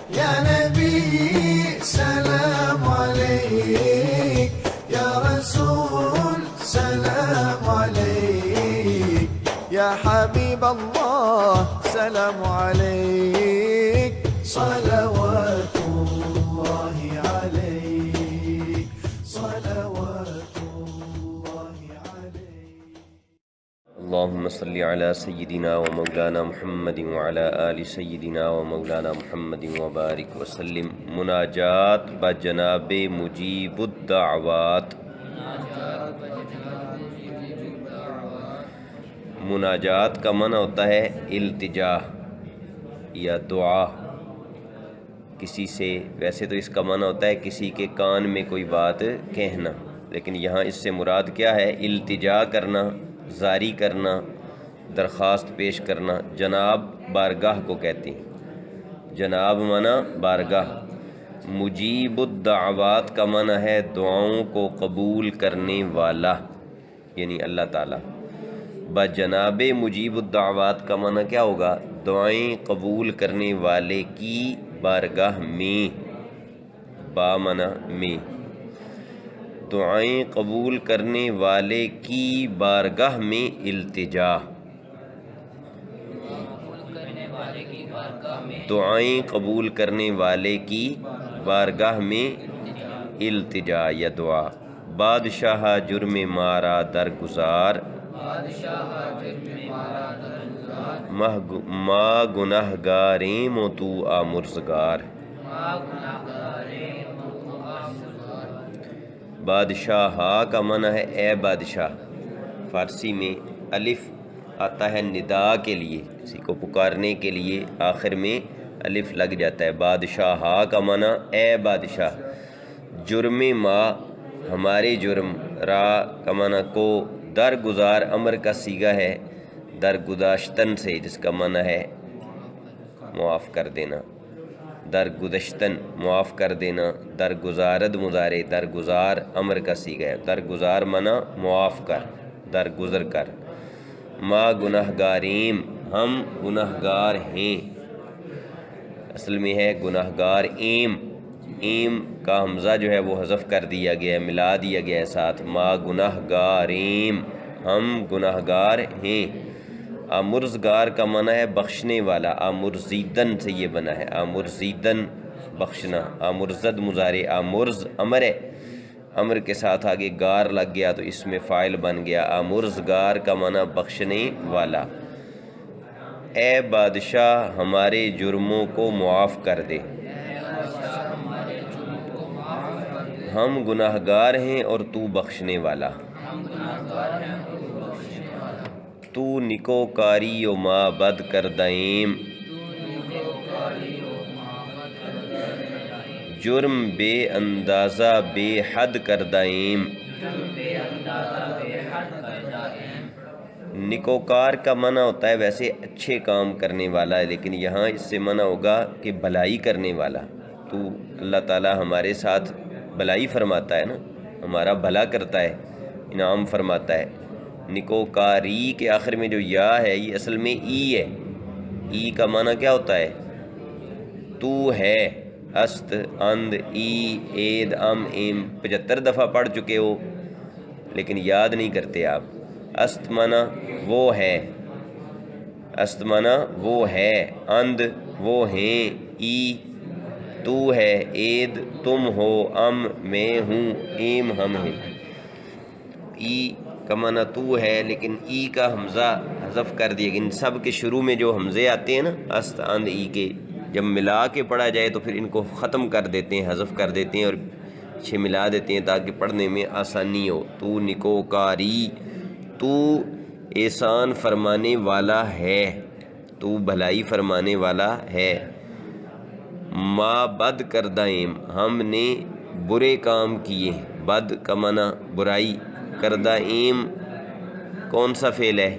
يا نبي سلام عليك، يا رسول سلام عليك، يا حبيب الله سلام عليك، صلوات الله عليك، صلوات الله عليك. اللهم صل على سيدنا ومولانا محمد وعلى آل سيدنا ومولانا محمد وبارك وسلم. مناجات بجناب مجیب الدعوات. مناجات کا معنی ہوتا ہے التجا یا دعا کسی سے. ویسے تو اس کا معنی ہوتا ہے کسی کے کان میں کوئی بات کہنا، لیکن یہاں اس سے مراد کیا ہے؟ التجا کرنا، زاری کرنا، درخواست پیش کرنا. جناب بارگاہ کو کہتے ہیں. جناب معنی بارگاہ. مجیب الدعوات کا معنی ہے دعاؤں کو قبول کرنے والا، یعنی اللہ تعالیٰ. بجناب مجیب الدعوات کا معنی کیا ہوگا؟ دعائیں قبول کرنے والے کی بارگاہ میں. با معنی میں. دعائیں قبول کرنے والے کی بارگاہ میں التجا. دعائیں قبول کرنے والے کی بارگاہ میں التجا یا دعا. بادشاہ جرم مارا درگزار، ما گناہ گاریں مو تو آمرزگار. بادشاہ کا معنی ہے اے بادشاہ. فارسی میں الف آتا ہے ندا کے لیے، کسی کو پکارنے کے لیے آخر میں الف لگ جاتا ہے. بادشاہ کا معنی اے بادشاہ. جرم ما ہمارے جرم، را کا معنی کو، درگزار امر کا صیغہ ہے درگزشتن سے، جس کا معنی ہے معاف کر دینا. درگزشتن معاف کر دینا. درگزارد مضارع، درگزار امر کا صیغہ ہے. درگزار معنی معاف کر، درگزر کر. ما گناہ گاریم ہم گناہ گار ہیں. اصل میں ہے گناہ گار ایم. ایم کا حمزہ جو ہے وہ حذف کر دیا گیا ہے، ملا دیا گیا ہے ساتھ. ما گناہ گاریم ہم گناہ گار ہیں. آمرزگار کا معنی ہے بخشنے والا. آمرزیدن سے یہ بنا ہے، آمرزیدن بخشنا. آمرزد مضارع، آمرز امر ہے، امر کے ساتھ آگے گار لگ گیا تو اس میں فاعل بن گیا. آمرزگار کا معنی بخشنے والا. اے بادشاہ ہمارے جرموں کو معاف کر دے. ہم گناہ گار ہیں اور تو بخشنے والا. تو نکوکاری و ما بد کردائیم، جرم بے اندازہ بے حد کردائیم. نکوکار کا معنی ہوتا ہے ویسے اچھے کام کرنے والا ہے، لیکن یہاں اس سے معنی ہوگا کہ بھلائی کرنے والا. تو اللہ تعالی ہمارے ساتھ بھلائی فرماتا ہے نا، ہمارا بھلا کرتا ہے، انعام فرماتا ہے. نکوکاری کے آخر میں جو یا ہے یہ اصل میں ای ہے. ای کا معنی کیا ہوتا ہے؟ تو ہے. است، اند، ای، اید، ام، ایم 75 دفعہ پڑھ چکے ہو لیکن یاد نہیں کرتے آپ. است معنی وہ ہے، است معنی وہ ہے. اند وہ ہیں. ای تو ہے. اید تم ہو. ام میں ہوں. ایم ہم ہیں. ای کا معنی تو ہے لیکن ای کا حمزہ حذف کر دیا گیا. ان سب کے شروع میں جو حمزے آتے ہیں نا است، اند، ای کے، جب ملا کے پڑھا جائے تو پھر ان کو ختم کر دیتے ہیں، حذف کر دیتے ہیں اور چھ ملا دیتے ہیں تاکہ پڑھنے میں آسانی ہو. تو نکوکاری، تو احسان فرمانے والا ہے، تو بھلائی فرمانے والا ہے. ما بد کردائیم ہم نے برے کام کیے. بد کا معنی برائی. کردائیم کون سا فعل ہے؟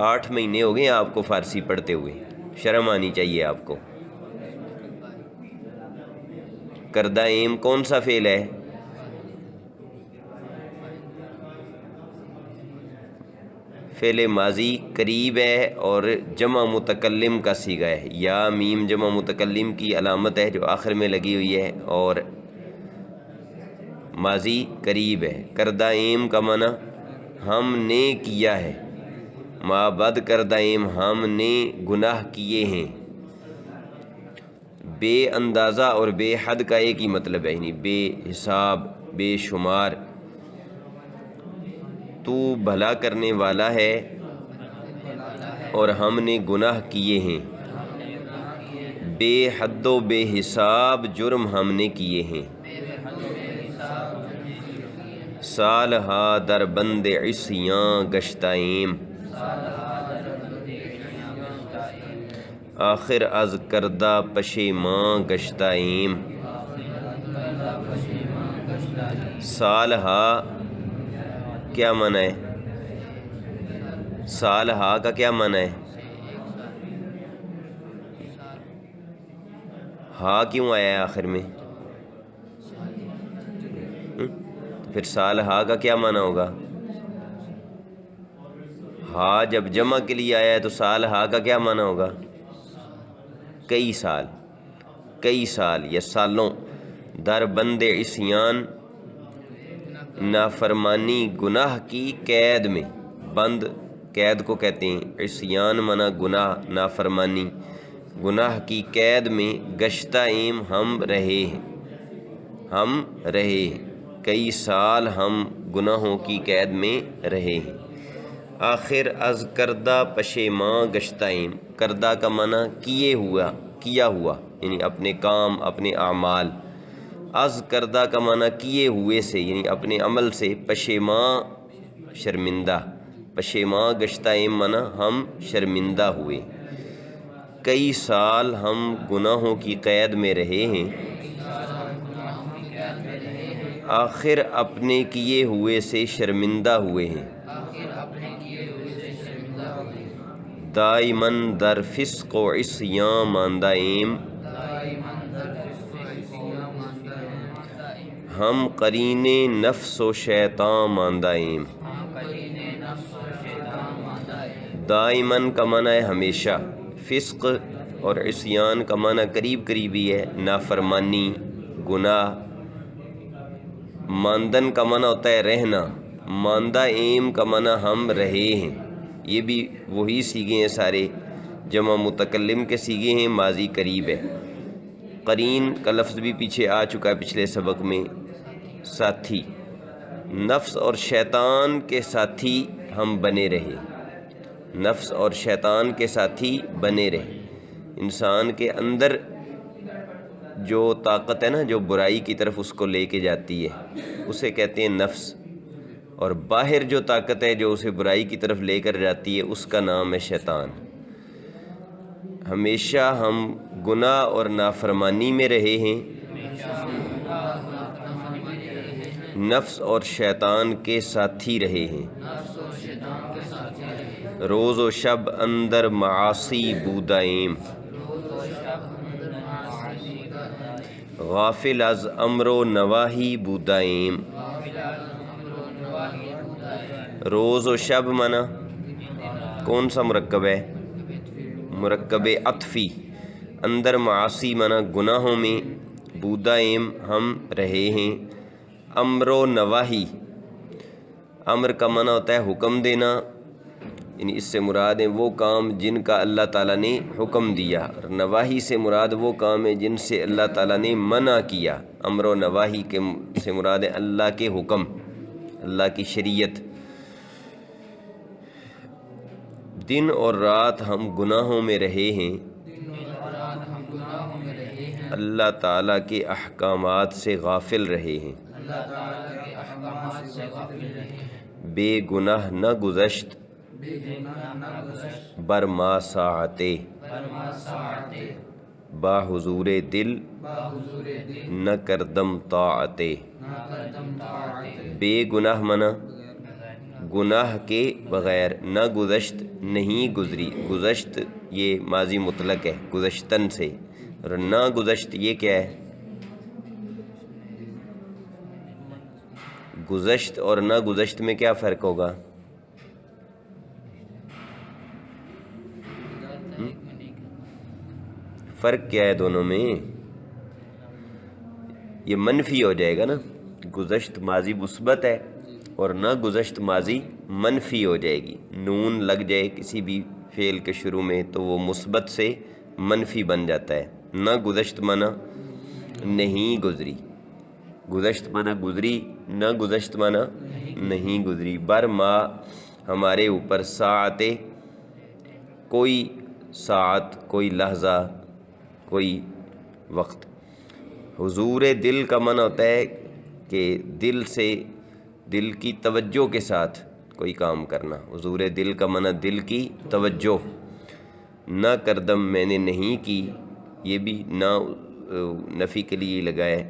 8 مہینے ہو گئے آپ کو فارسی پڑھتے ہوئے، شرم آنی چاہیے آپ کو. کردہ ایم کون سا فعل ہے؟ فعل ماضی قریب ہے اور جمع متکلم کا صیغہ ہے. یا میم جمع متکلم کی علامت ہے جو آخر میں لگی ہوئی ہے اور ماضی قریب ہے. کردہ ایم کا معنی ہم نے کیا ہے. ما بد کردہ ایم ہم نے گناہ کیے ہیں. بے اندازہ اور بے حد کا ایک ہی مطلب ہے، یعنی بے حساب بے شمار. تو بھلا کرنے والا ہے اور ہم نے گناہ کیے ہیں. بے حد و بے حساب جرم ہم نے کیے ہیں. سالہا در بند عصیاں گشتائیم. آخر از کردہ پشیماں گشتائیم. سالہا کیا معنی ہے؟ سالہا کا کیا معنی ہے؟ ہا کیوں آیا ہے آخر میں؟ پھر سالہا کا کیا معنی ہوگا؟ ہا جب جمع کے لیے آیا ہے تو سالہا کا کیا معنی ہوگا؟ کئی سال، کئی سال یا سالوں. در بند عصیان نافرمانی گناہ کی قید میں. بند قید کو کہتے ہیں، عصیان معنی گناہ نافرمانی. گناہ کی قید میں گشتہ ایم ہم رہے ہیں، ہم رہے ہیں. کئی سال ہم گناہوں کی قید میں رہے ہیں. آخر از کردہ پشیماں گشتائیم. کردہ کا معنی کیے ہوا، کیا ہوا، یعنی اپنے کام اپنے اعمال. از کردہ کا معنی کیے ہوئے سے، یعنی اپنے عمل سے. پشیماں شرمندہ. پشیماں گشتائیم معنی ہم شرمندہ ہوئے. کئی سال ہم گناہوں کی قید میں رہے ہیں. آخر اپنے کیے ہوئے سے شرمندہ ہوئے ہیں. دائماً در فسق و عصیاں ماندہ ایم. ہم قرین نفس و شیطان ماندہ ایم. دائماً کا معنی ہے ہمیشہ. فسق اور عصیان کا معنی قریب قریبی ہے، نافرمانی گناہ. ماندن کا معنی ہوتا ہے رہنا. ماندہ ایم کا معنی ہم رہے ہیں. یہ بھی وہی صیغے ہیں سارے، جمع متکلم کے صیغے ہیں، ماضی قریب ہے. قرین کا لفظ بھی پیچھے آ چکا ہے پچھلے سبق میں، ساتھی. نفس اور شیطان کے ساتھی ہم بنے رہے. نفس اور شیطان کے ساتھی بنے رہے. انسان کے اندر جو طاقت ہے نا، جو برائی کی طرف اس کو لے کے جاتی ہے، اسے کہتے ہیں نفس. اور باہر جو طاقت ہے جو اسے برائی کی طرف لے کر جاتی ہے، اس کا نام ہے شیطان. ہمیشہ ہم گناہ اور نافرمانی میں رہے ہیں، نفس اور شیطان کے ساتھی رہے ہیں. روز و شب اندر معاصی بودائیم. غافل از امر و نواہی بودائیم. روز و شب معنی کون سا مرکب ہے؟ مرکب عطفی. اندر معاصی معنی گناہوں میں، بودائیم ہم رہے ہیں. امر و نواہی. امر کا معنی ہوتا ہے حکم دینا، یعنی اس سے مراد ہیں وہ کام جن کا اللہ تعالیٰ نے حکم دیا. اور نواہی سے مراد وہ کام ہیں جن سے اللہ تعالیٰ نے منع کیا. امر و نواہی کے سے مراد ہے اللہ کے حکم، اللہ کی شریعت. دن اور رات ہم گناہوں میں رہے ہیں، اللہ تعالیٰ کے احکامات سے غافل رہے ہیں. بے گناہ نہ گزشت بر ما ساعتے. با حضور دل نہ کردم طاعتے. بے گناہ منا گناہ کے بغیر، نہ گزشت نہیں گزری. گزشت یہ ماضی مطلق ہے گزشتن سے، اور نہ گزشت یہ کیا ہے؟ گزشت اور نہ گزشت میں کیا فرق ہوگا؟ فرق کیا ہے دونوں میں؟ یہ منفی ہو جائے گا نا، گزشت ماضی مثبت ہے اور نہ گزشت ماضی منفی ہو جائے گی، نون لگ جائے کسی بھی فعل کے شروع میں تو وہ مثبت سے منفی بن جاتا ہے۔ نہ گزشت معنی نہیں گزری، گزشت معنی گزری، نہ گزشت معنی نہیں گزری۔ بر ما ہمارے اوپر ساعت، کوئی ساعت، کوئی لحظہ، کوئی وقت۔ حضور دل کا معنی ہوتا ہے کہ دل سے، دل کی توجہ کے ساتھ کوئی کام کرنا۔ حضور دل کا معنی دل کی توجہ۔ نہ کردم میں نے نہیں کی، یہ بھی نہ نفی کے لیے لگا ہے،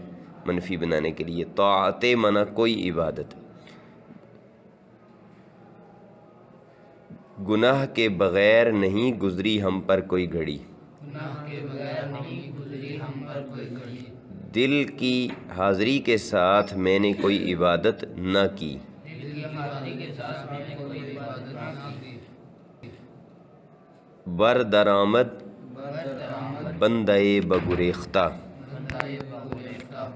منفی بنانے کے لیے۔ طاعت معنی کوئی عبادت۔ گناہ کے بغیر نہیں گزری ہم پر کوئی گھڑی، گناہ کے بغیر نہیں گزری ہم پر کوئی گھڑی۔ دل کی حاضری کے ساتھ میں نے کوئی عبادت نہ کی۔ دل کی حاضری کے ساتھ میں نے کوئی عبادت نہ کی۔ بر درآمد برآمد بندہ بگریختہ، بندۂ بگریختہ،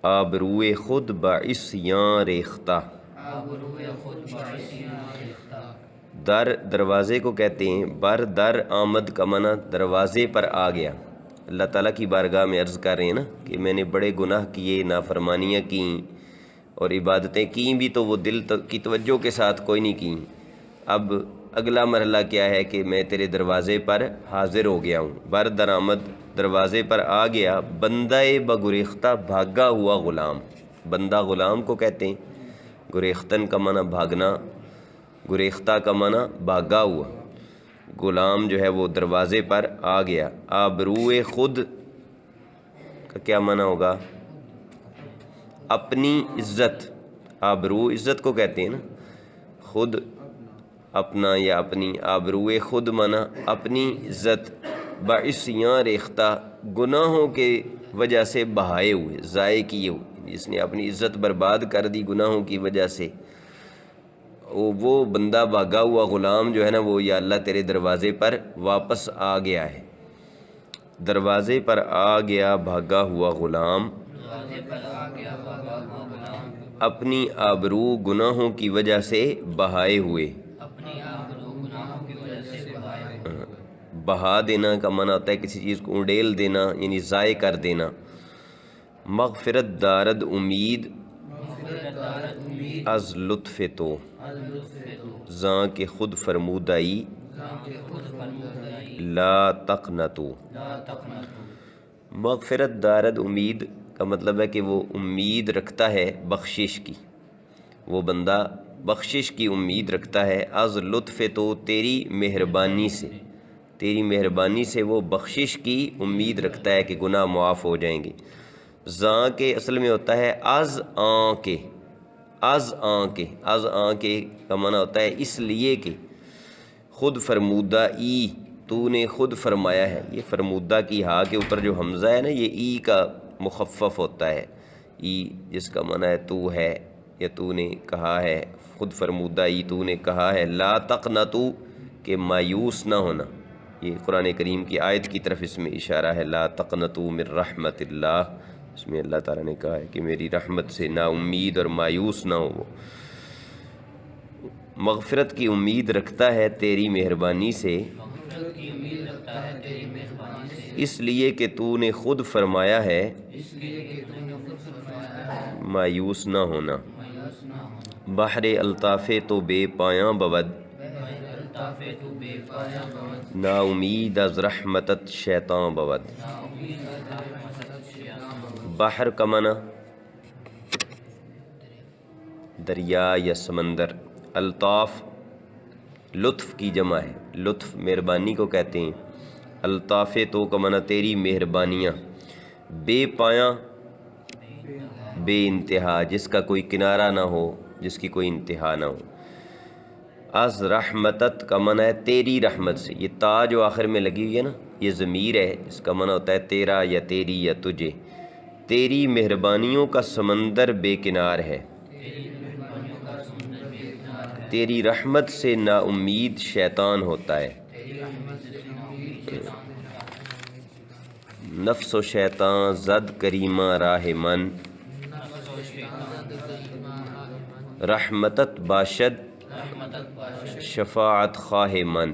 آبروئے خود بعصیاں ریختہ۔ آبروئے خود بعصیاں ریختہ۔ در دروازے کو کہتے ہیں، بر در آمد کا معنی دروازے پر آ گیا۔ اللہ تعالیٰ کی بارگاہ میں عرض کر رہے ہیں نا کہ میں نے بڑے گناہ کیے، نافرمانیاں کیں اور عبادتیں کیں بھی تو وہ دل کی توجہ کے ساتھ کوئی نہیں کیں۔ اب اگلا مرحلہ کیا ہے کہ میں تیرے دروازے پر حاضر ہو گیا ہوں۔ بر درآمد دروازے پر آ گیا، بندہ بگریختہ بھاگا ہوا غلام۔ بندہ غلام کو کہتے ہیں، گریختن کا معنی بھاگنا، گریختہ کا معنی بھاگا ہوا۔ غلام جو ہے وہ دروازے پر آ گیا۔ آبروئے خود کا کیا معنی ہوگا؟ اپنی عزت۔ آبرو عزت کو کہتے ہیں نا، خود اپنا یا اپنی۔ آبروئے خود معنی اپنی عزت، بعصیاں ریختہ گناہوں کے وجہ سے بہائے ہوئے، ضائع کیے ہوئے، جس نے اپنی عزت برباد کر دی گناہوں کی وجہ سے، وہ بندہ بھاگا ہوا غلام جو ہے نا وہ یا اللہ تیرے دروازے پر واپس آ گیا ہے۔ دروازے پر آ گیا بھاگا ہوا غلام، دروازے پر آ گیا بھاگا ہوا غلام، اپنی آبرو گناہوں کی وجہ سے بہائے ہوئے۔ اپنی آبرو گناہوں کی وجہ سے بہائے ہوئے۔ بہا دینا کا معنی ہوتا ہے کسی چیز کو اڈیل دینا، یعنی ضائع کر دینا۔ مغفرت دارد امید مغفرت دارد امید از لطف تو، از لطف تو، زاں کہ خود فرمودائی زاں کہ خود فرمودائی لا تقنطو۔ لا تقنطوا۔ مغفرت دارد امید کا مطلب ہے کہ وہ امید رکھتا ہے بخشش کی، وہ بندہ بخشش کی امید رکھتا ہے۔ از لطف تو، تیری مہربانی سے، تیری مہربانی سے وہ بخشش کی امید رکھتا ہے کہ گناہ معاف ہو جائیں گے۔ زاں کے اصل میں ہوتا ہے از آن کے، از آن کے، از آن کے کا معنی ہوتا ہے اس لیے کہ، خود فرمودہ ای، تو نے خود فرمایا ہے۔ یہ فرمودہ کی ہا کے اوپر جو حمزہ ہے نا یہ ای کا مخفف ہوتا ہے، ای جس کا معنی ہے تو ہے یا تو نے کہا ہے، خود فرمودہ ای تو نے کہا ہے۔ لا تقنطوا کہ مایوس نہ ہونا، یہ قرآن کریم کی آیت کی طرف اس میں اشارہ ہے۔ لا تقنطوا من رحمت اللہ، اس میں اللہ تعالیٰ نے کہا ہے کہ میری رحمت سے نا امید اور مایوس نہ ہو وہ۔ مغفرت کی امید رکھتا ہے تیری مہربانی سے، مغفرت کی امید رکھتا ہے تیری مہربانی سے، اس لیے کہ تو نے خود فرمایا ہے اس لیے کہ تو نے خود فرمایا ہے مایوس نہ ہونا۔ مایوس نہ ہونا۔ بحر الطاف تو بے پایاں بود، الطاف تو بے پایا بود، نا امید از رحمتت شیطاں بود۔ نا امید از رحمتت شیطان بود۔ بحر کا معنی دریا یا سمندر، الطاف لطف کی جمع ہے، لطف مہربانی کو کہتے ہیں۔ الطاف تو کا معنی تیری مہربانیاں، بے پایاں بے انتہا، جس کا کوئی کنارہ نہ ہو، جس کی کوئی انتہا نہ ہو۔ از رحمتت کا معنی ہے تیری رحمت سے، یہ تا جو آخر میں لگی ہوئی ہے نا یہ ضمیر ہے، اس کا معنی ہوتا ہے تیرا یا تیری یا تجھے۔ تیری مہربانیوں کا سمندر بے کنار ہے، تیری رحمت سے نا امید شیطان ہوتا ہے۔ تیری رحمت سے نا امید شیطان ہوتا ہے۔ نفس و شیطان زد کریمہ راہ من، رحمتت باشد شفاعت خواہ من۔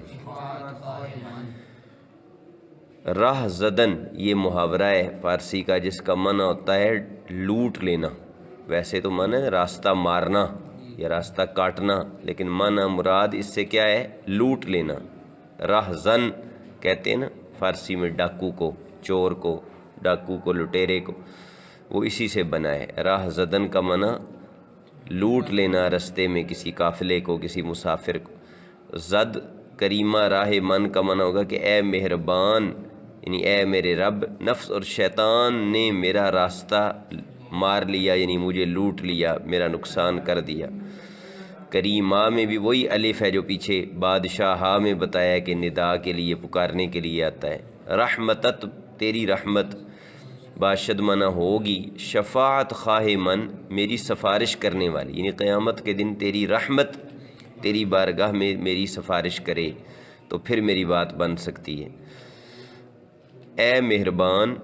راہ زدن یہ محاورہ ہے فارسی کا جس کا معنی ہوتا ہے لوٹ لینا، ویسے تو معنی ہے راستہ مارنا یا راستہ کاٹنا، لیکن معنی مراد اس سے کیا ہے؟ لوٹ لینا۔ راہ زن کہتے ہیں نا فارسی میں ڈاکو کو، چور کو، ڈاکو کو، لٹیرے کو، وہ اسی سے بنا ہے۔ راہ زدن کا معنی لوٹ لینا رستے میں کسی قافلے کو، کسی مسافر کو۔ زد کریمہ راہ من کا معنی ہوگا کہ اے مہربان، یعنی اے میرے رب، نفس اور شیطان نے میرا راستہ مار لیا، یعنی مجھے لوٹ لیا، میرا نقصان کر دیا۔ کریمہ میں بھی وہی الف ہے جو پیچھے بادشاہ میں بتایا ہے کہ ندا کے لیے، پکارنے کے لیے آتا ہے۔ رحمتت تیری رحمت، باشد منع ہوگی، شفاعت خواہ من میری سفارش کرنے والی، یعنی قیامت کے دن تیری رحمت تیری بارگاہ میں میری سفارش کرے تو پھر میری بات بن سکتی ہے۔ اے مہربان،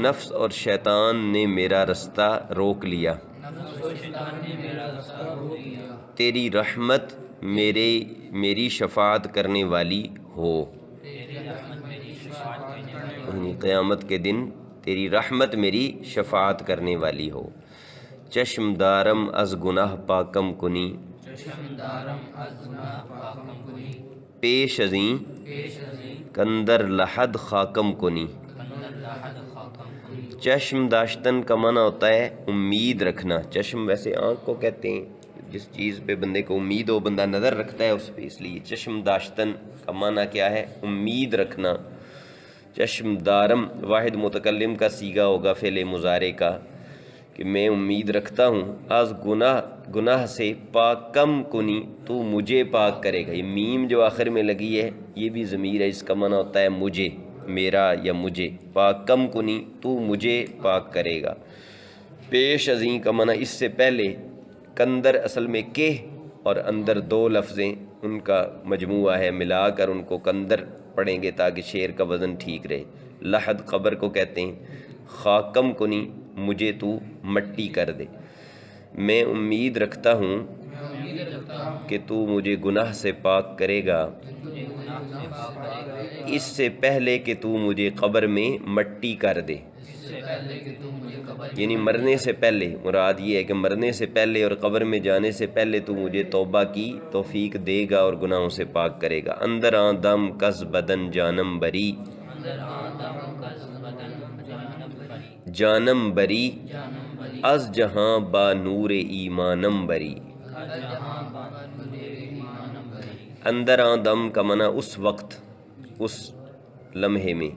نفس اور شیطان نے میرا رستہ روک لیا، تیری رحمت میری شفاعت کرنے والی ہو، یعنی قیامت کے دن تیری رحمت میری شفاعت کرنے والی ہو۔ چشم دارم از گناہ پاکم کنی، پیش ازیں کندر لحد خاکم کنی۔ چشم داشتن کا معنی ہوتا ہے امید رکھنا۔ چشم ویسے آنکھ کو کہتے ہیں، جس چیز پہ بندے کو امید ہو بندہ نظر رکھتا ہے اس پہ، اس لیے چشم داشتن کا معنی کیا ہے؟ امید رکھنا۔ چشم دارم واحد متکلم کا صیغہ ہوگا فعل مضارع کا، کہ میں امید رکھتا ہوں، از گناہ سے پاکم کنی تو مجھے پاک کرے گا۔ یہ میم جو آخر میں لگی ہے یہ بھی ضمیر ہے، اس کا معنی ہوتا ہے مجھے، میرا یا مجھے۔ پاکم کنی تو مجھے پاک کرے گا۔ پیش ازیں کا معنی اس سے پہلے، کندر اصل میں کہ اور اندر دو لفظیں ان کا مجموعہ ہے، ملا کر ان کو کندر پڑھیں گے تاکہ شعر کا وزن ٹھیک رہے۔ لحد قبر کو کہتے ہیں۔ خاکم کنی مجھے تو مٹی کر دے۔ میں امید رکھتا ہوں کہ تو مجھے گناہ سے پاک کرے گا، اس سے پہلے کہ تو مجھے قبر میں مٹی کر دے، یعنی مرنے سے پہلے۔ مراد یہ ہے کہ مرنے سے پہلے اور قبر میں جانے سے پہلے تو مجھے توبہ کی توفیق دے گا اور گناہوں سے پاک کرے گا۔ اندر آن دم کس بدن جانم بری، جانم بری از جہاں با نور ایمانم بری۔ اندر آن دم کا معنی اس وقت، اس لمحے میں۔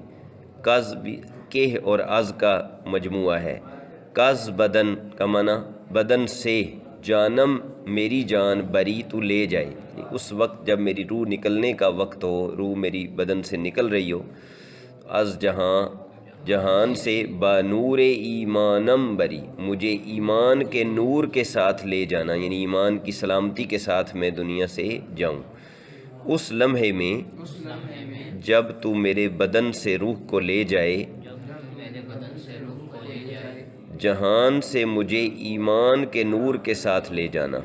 کز کہ اور از کا مجموعہ ہے۔ کز بدن کا معنی بدن سے، جانم میری جان، بری تو لے جائے، اس وقت جب میری روح نکلنے کا وقت ہو، روح میری بدن سے نکل رہی ہو۔ از جہان سے، با نور ایمانم بری مجھے ایمان کے نور کے ساتھ لے جانا، یعنی ایمان کی سلامتی کے ساتھ میں دنیا سے جاؤں۔ اس لمحے میں جب تو میرے بدن سے روح کو لے جائے، جہان سے مجھے ایمان کے نور کے ساتھ لے جانا۔